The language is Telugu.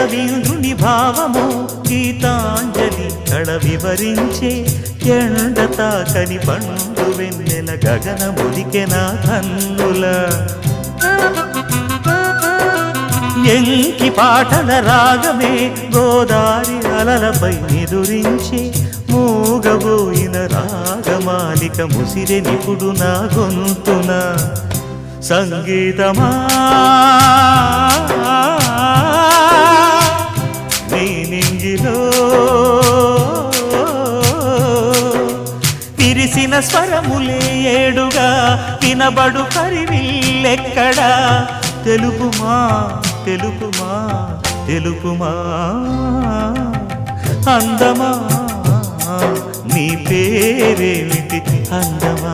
రవీంద్రుని భావము గీతాంజలి కళ వివరించే ఎండ తాకని పండు వెన్నెల గగన ముదికెన కన్నుల ఎంకి పాటల రాగమే గోదారి అలలపై నిదురించే మూగబోయిన రాగమాలిక ముసిరె నిపుడు నా గొంతున సంగీతమా నీ నింగిలో తిరిసిన స్వరములే ఏడుగా వినబడు కరివిల్లెక్కడా తెలుపుమా తెలుపుమా తెలుపుమా అందమా నీ పేరేమిటి అందమా.